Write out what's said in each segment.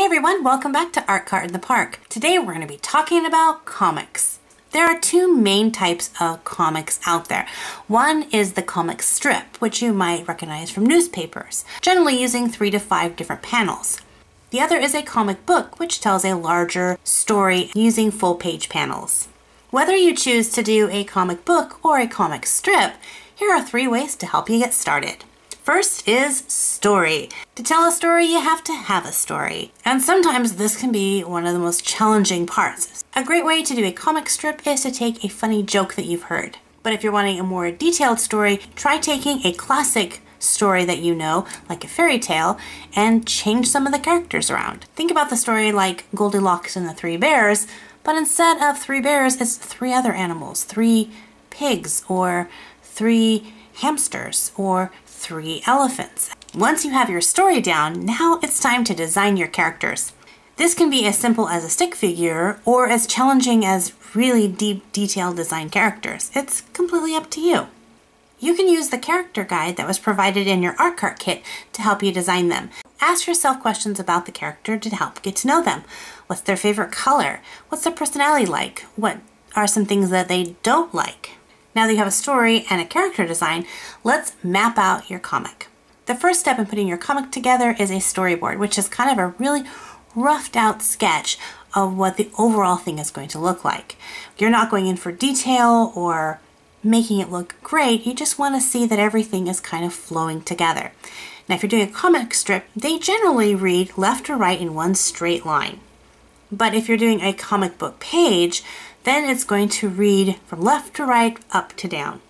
everyone, welcome back to Art Cart in the Park. Today we're going to be talking about comics. There are two main types of comics out there. One is the comic strip, which you might recognize from newspapers, generally using 3 to 5 different panels. The other is a comic book, which tells a larger story using full-page panels. Whether you choose to do a comic book or a comic strip, here are 3 ways to help you get started. First is story. To tell a story, you have to have a story. And sometimes this can be one of the most challenging parts. A great way to do a comic strip is to take a funny joke that you've heard. But if you're wanting a more detailed story, try taking a classic story that you know, like a fairy tale, and change some of the characters around. Think about the story like Goldilocks and the 3 Bears, but instead of 3 bears, it's 3 other animals, 3 pigs, or 3 hamsters, or 3 elephants. Once you have your story down, now it's time to design your characters. This can be as simple as a stick figure or as challenging as really deep, detailed design characters. It's completely up to you. You can use the character guide that was provided in your art cart kit to help you design them. Ask yourself questions about the character to help get to know them. What's their favorite color? What's their personality like? What are some things that they don't like? Now that you have a story and a character design, let's map out your comic. The first step in putting your comic together is a storyboard, which is kind of a really roughed out sketch of what the overall thing is going to look like. You're not going in for detail or making it look great, you just want to see that everything is kind of flowing together. Now if you're doing a comic strip, they generally read left to right in one straight line. But if you're doing a comic book page, then it's going to read from left to right, up to down.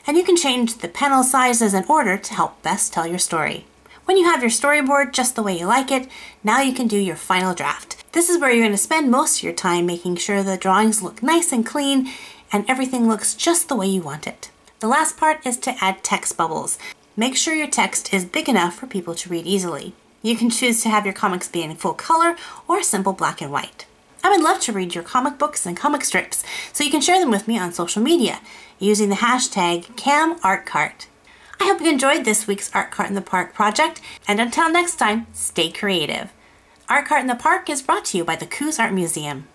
And you can change the panel sizes and order to help best tell your story. When you have your storyboard just the way you like it, now you can do your final draft. This is where you're going to spend most of your time making sure the drawings look nice and clean and everything looks just the way you want it. The last part is to add text bubbles. Make sure your text is big enough for people to read easily. You can choose to have your comics be in full color or simple black and white. I would love to read your comic books and comic strips, so you can share them with me on social media using the hashtag #CamArtCart. I hope you enjoyed this week's Art Cart in the Park project, and until next time, stay creative. Art Cart in the Park is brought to you by the Coos Art Museum.